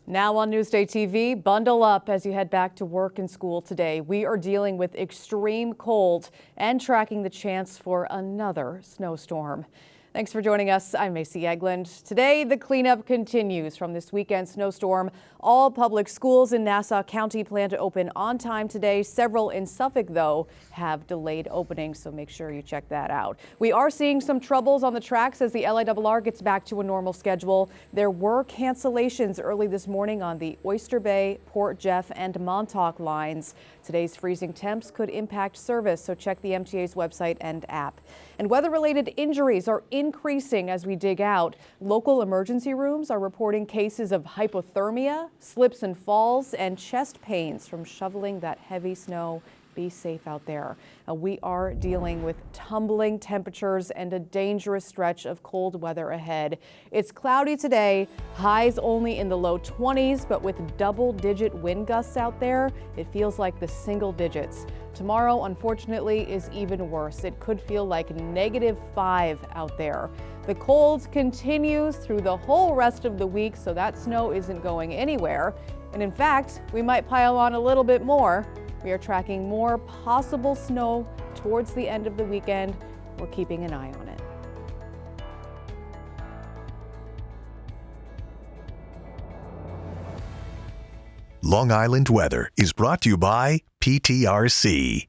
Now on Newsday TV, bundle up as you head back to work and school today. We are dealing with extreme cold and tracking the chance for another snowstorm. Thanks for joining us. I'm Macy Eglund. Today, the cleanup continues from this weekend snowstorm. All public schools in Nassau County plan to open on time today. Several in Suffolk, though, have delayed openings, so make sure you check that out. We are seeing some troubles on the tracks as the LIRR gets back to a normal schedule. There were cancellations early this morning on the Oyster Bay, Port Jeff, and Montauk lines. Today's freezing temps could impact service, so check the MTA's website and app. And weather-related injuries are increasing as we dig out. Local emergency rooms are reporting cases of hypothermia, slips and falls, and chest pains from shoveling that heavy snow. Be safe out there. We are dealing with tumbling temperatures and a dangerous stretch of cold weather ahead. It's cloudy today, highs only in the low 20s, but with double-digit wind gusts out there, it feels like the single digits. Tomorrow, unfortunately, is even worse. It could feel like -5 out there. The cold continues through the whole rest of the week, so that snow isn't going anywhere. And in fact, we might pile on a little bit more. We are tracking more possible snow towards the end of the weekend. We're keeping an eye on it. Long Island weather is brought to you by PTRC.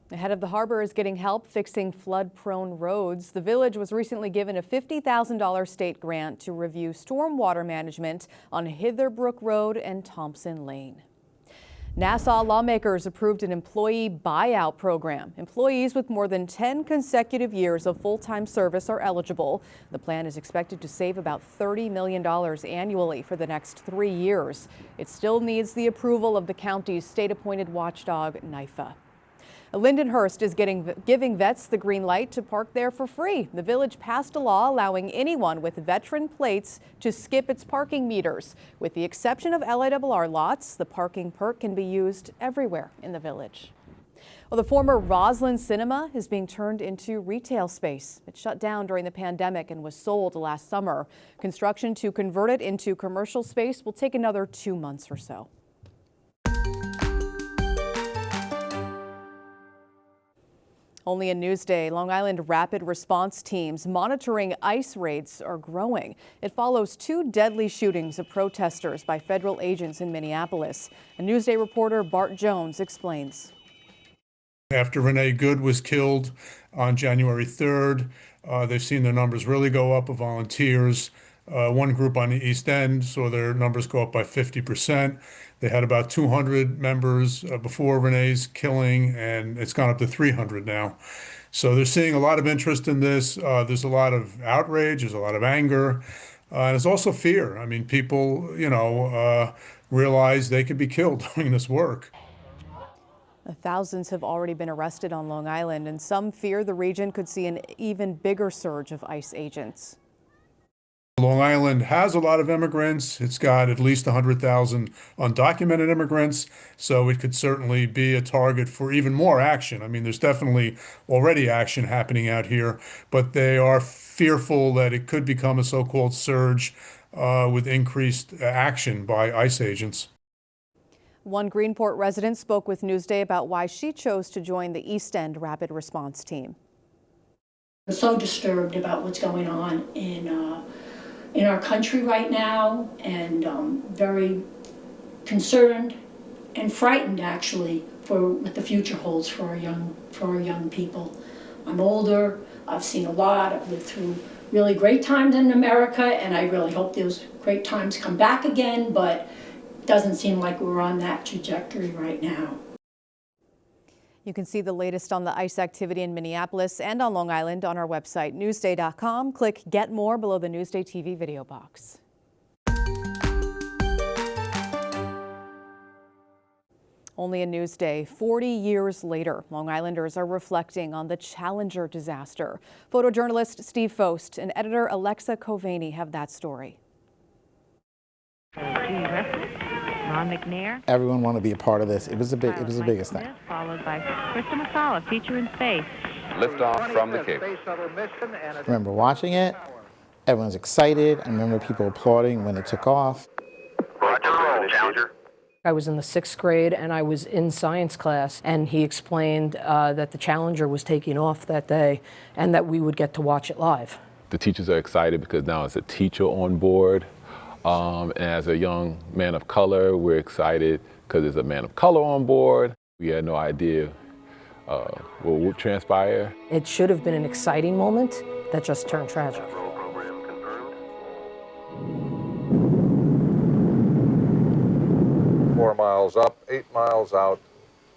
The head of the harbor is getting help fixing flood-prone roads. The village was recently given a $50,000 state grant to review stormwater management on Hitherbrook Road and Thompson Lane. Nassau lawmakers approved an employee buyout program. Employees with more than 10 consecutive years of full-time service are eligible. The plan is expected to save about $30 million annually for the next 3 years. It still needs the approval of the county's state-appointed watchdog, NYFA. Lindenhurst is giving vets the green light to park there for free. The village passed a law allowing anyone with veteran plates to skip its parking meters. With the exception of LIRR lots, the parking perk can be used everywhere in the village. Well, the former Roslyn Cinema is being turned into retail space. It shut down during the pandemic and was sold last summer. Construction to convert it into commercial space will take another 2 months or so. Only in Newsday, Long Island rapid response teams monitoring ICE raids are growing. It follows 2 deadly shootings of protesters by federal agents in Minneapolis. A Newsday reporter Bart Jones explains. After Renee Good was killed on January 3rd, they've seen their numbers really go up of volunteers. One group on the East End saw their numbers go up by 50%. They had about 200 members before Renee's killing, and it's gone up to 300 now. So they're seeing a lot of interest in this. There's a lot of outrage, there's a lot of anger, and there's also fear. I mean, people, realize they could be killed doing this work. Thousands have already been arrested on Long Island, and some fear the region could see an even bigger surge of ICE agents. Long Island has a lot of immigrants. It's got at least 100,000 undocumented immigrants, so it could certainly be a target for even more action. I mean, there's definitely already action happening out here, but they are fearful that it could become a so-called surge with increased action by ICE agents. One Greenport resident spoke with Newsday about why she chose to join the East End Rapid Response Team. I'm so disturbed about what's going on in our country right now, and very concerned and frightened actually for what the future holds for our young people. I'm older, I've seen a lot, I've lived through really great times in America, and I really hope those great times come back again, but it doesn't seem like we're on that trajectory right now. You can see the latest on the ICE activity in Minneapolis and on Long Island on our website, newsday.com. Click Get More below the Newsday TV video box. Only a Newsday, 40 years later, Long Islanders are reflecting on the Challenger disaster. Photojournalist Steve Faust and editor Alexa Covaney have that story. Everyone wanted to be a part of this. It was the biggest thing. Followed by Krista McCullough, Feature in Space. Liftoff from the Cape. I remember watching it, Everyone's excited. I remember people applauding when it took off. Roger, roll, Challenger. I was in the 6th grade and I was in science class, and he explained that the Challenger was taking off that day and that we would get to watch it live. The teachers are excited because now it's a teacher on board. And as a young man of color, we're excited because there's a man of color on board. We had no idea what would transpire. It should have been an exciting moment that just turned tragic. Roll program confirmed. 4 miles up, 8 miles out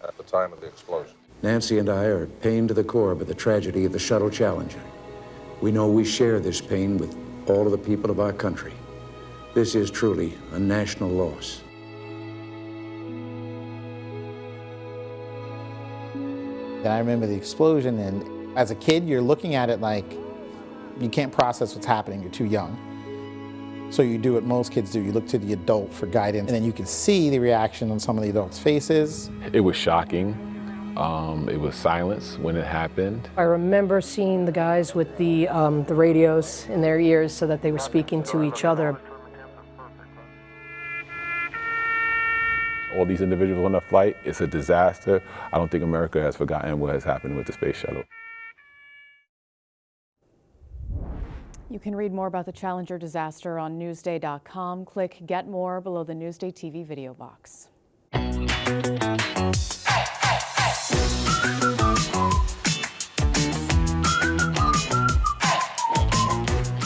at the time of the explosion. Nancy and I are pained to the core by the tragedy of the Shuttle Challenger. We know we share this pain with all of the people of our country. This is truly a national loss. And I remember the explosion, and as a kid, you're looking at it like you can't process what's happening. You're too young. So you do what most kids do. You look to the adult for guidance, and then you can see the reaction on some of the adults' faces. It was shocking. It was silence when it happened. I remember seeing the guys with the radios in their ears so that they were speaking to each other. All these individuals on the flight, it's a disaster. I don't think America has forgotten what has happened with the space shuttle. You can read more about the Challenger disaster on Newsday.com. Click Get More below the Newsday TV video box.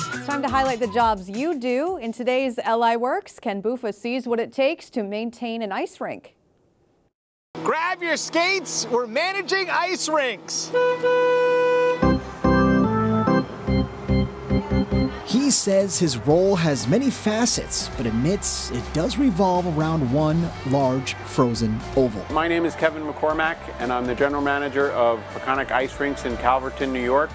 It's time to highlight the jobs you do. In today's LI Works, Ken Buffa sees what it takes to maintain an ice rink. Grab your skates, we're managing ice rinks. He says his role has many facets, but admits it does revolve around one large frozen oval. My name is Kevin McCormack, and I'm the general manager of Peconic Ice Rinks in Calverton, New York.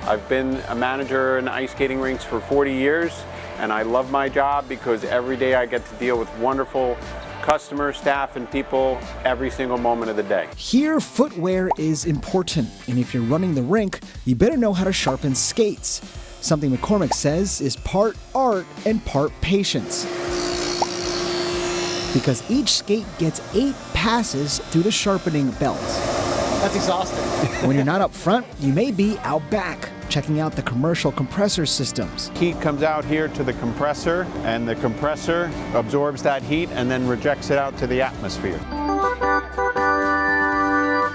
I've been a manager in ice skating rinks for 40 years, and I love my job because every day I get to deal with wonderful customers, staff, and people every single moment of the day. Here, footwear is important, and if you're running the rink, you better know how to sharpen skates. Something McCormack says is part art and part patience. Because each skate gets 8 passes through the sharpening belt. That's exhausting. When you're not up front, you may be out back, checking out the commercial compressor systems. Heat comes out here to the compressor, and the compressor absorbs that heat and then rejects it out to the atmosphere.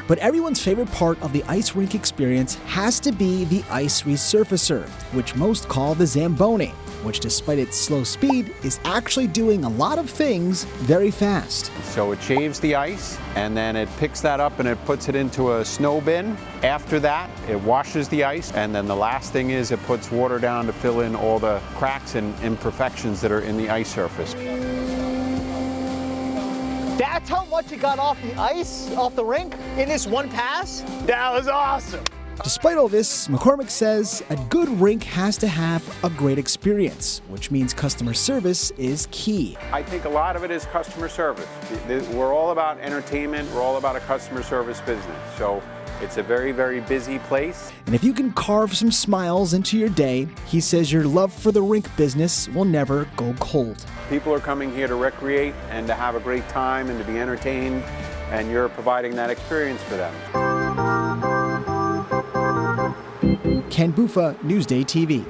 But everyone's favorite part of the ice rink experience has to be the ice resurfacer, which most call the Zamboni, which despite its slow speed is actually doing a lot of things very fast. So it shaves the ice, and then it picks that up and it puts it into a snow bin. After that, it washes the ice, and then the last thing is it puts water down to fill in all the cracks and imperfections that are in the ice surface. That's how much it got off the ice, off the rink, in this one pass? That was awesome! Despite all this, McCormack says a good rink has to have a great experience, which means customer service is key. I think a lot of it is customer service. We're all about entertainment, we're all about a customer service business. So it's a very, very busy place. And if you can carve some smiles into your day, he says your love for the rink business will never go cold. People are coming here to recreate and to have a great time and to be entertained, and you're providing that experience for them. Ken Buffa, Newsday TV.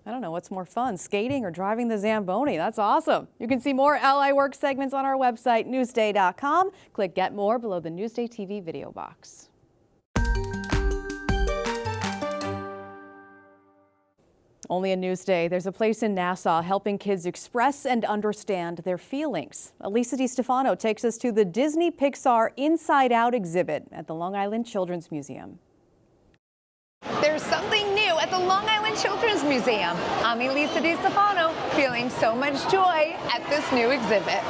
I don't know what's more fun, skating or driving the Zamboni. That's awesome. You can see more LI Work segments on our website, Newsday.com. Click Get More below the Newsday TV video box. Only a Newsday. There's a place in Nassau helping kids express and understand their feelings. Elisa DiStefano takes us to the Disney Pixar Inside Out exhibit at the Long Island Children's Museum. There's something new at the Long Island Children's Museum. I'm Elisa DiStefano, feeling so much joy at this new exhibit.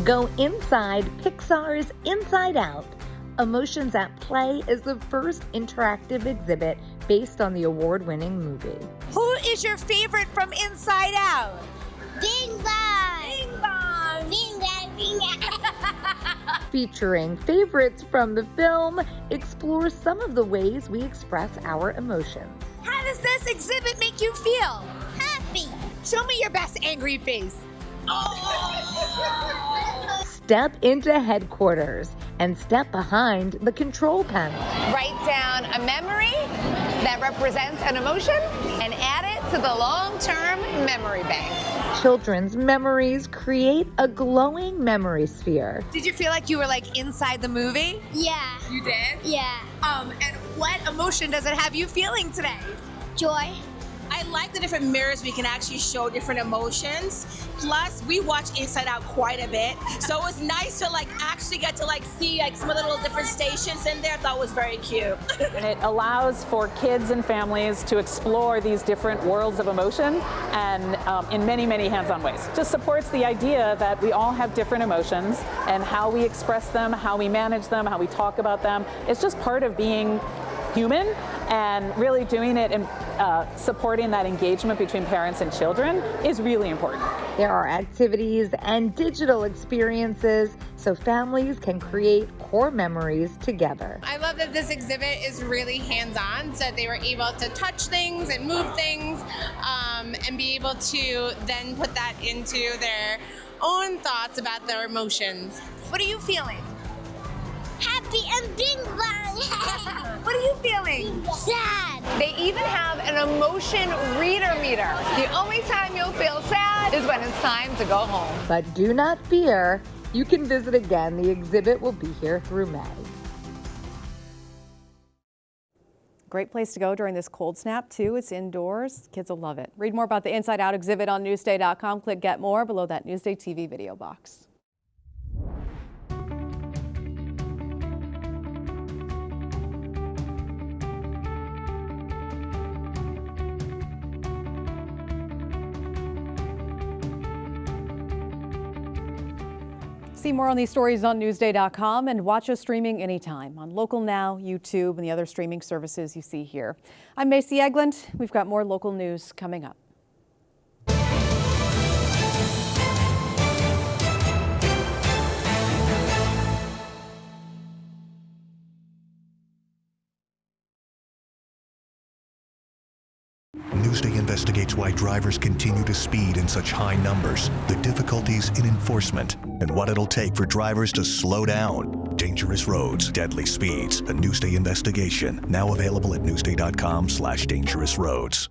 Go inside Pixar's Inside Out. Emotions at Play is the first interactive exhibit based on the award-winning movie. Who is your favorite from Inside Out? Bing Bong! Bing Bong! Bing Bong! Bing Bong! Featuring favorites from the film, explores some of the ways we express our emotions. How does this this exhibit make you feel? Happy. Show me your best angry face. Step into headquarters and step behind the control panel. Write down a memory that represents an emotion and add it to the long-term memory bank. Children's memories create a glowing memory sphere. Did you feel like you were like inside the movie? Yeah. You did? Yeah. And what emotion does it have you feeling today? Joy. I like the different mirrors we can actually show different emotions. Plus, we watch Inside Out quite a bit. So it was nice to like actually get to like see like some of the little different stations in there. I thought was very cute. And it allows for kids and families to explore these different worlds of emotion and in many, many hands-on ways. Just supports the idea that we all have different emotions and how we express them, how we manage them, how we talk about them. It's just part of being human, and really doing it and supporting that engagement between parents and children is really important. There are activities and digital experiences so families can create core memories together. I love that this exhibit is really hands-on, so they were able to touch things and move things and be able to then put that into their own thoughts about their emotions. What are you feeling? Happy and bing bang. What are you feeling? Sad. They even have an emotion reader meter. The only time you'll feel sad is when it's time to go home. But do not fear, you can visit again. The exhibit will be here through May. Great place to go during this cold snap, too. It's indoors. Kids will love it. Read more about the Inside Out exhibit on Newsday.com. Click Get More below that Newsday TV video box. See more on these stories on Newsday.com and watch us streaming anytime on Local Now, YouTube, and the other streaming services you see here. I'm Macy Eglund. We've got more local news coming up. Newsday investigates why drivers continue to speed in such high numbers, the difficulties in enforcement, and what it'll take for drivers to slow down. Dangerous roads, deadly speeds. A Newsday investigation, now available at newsday.com/dangerousroads.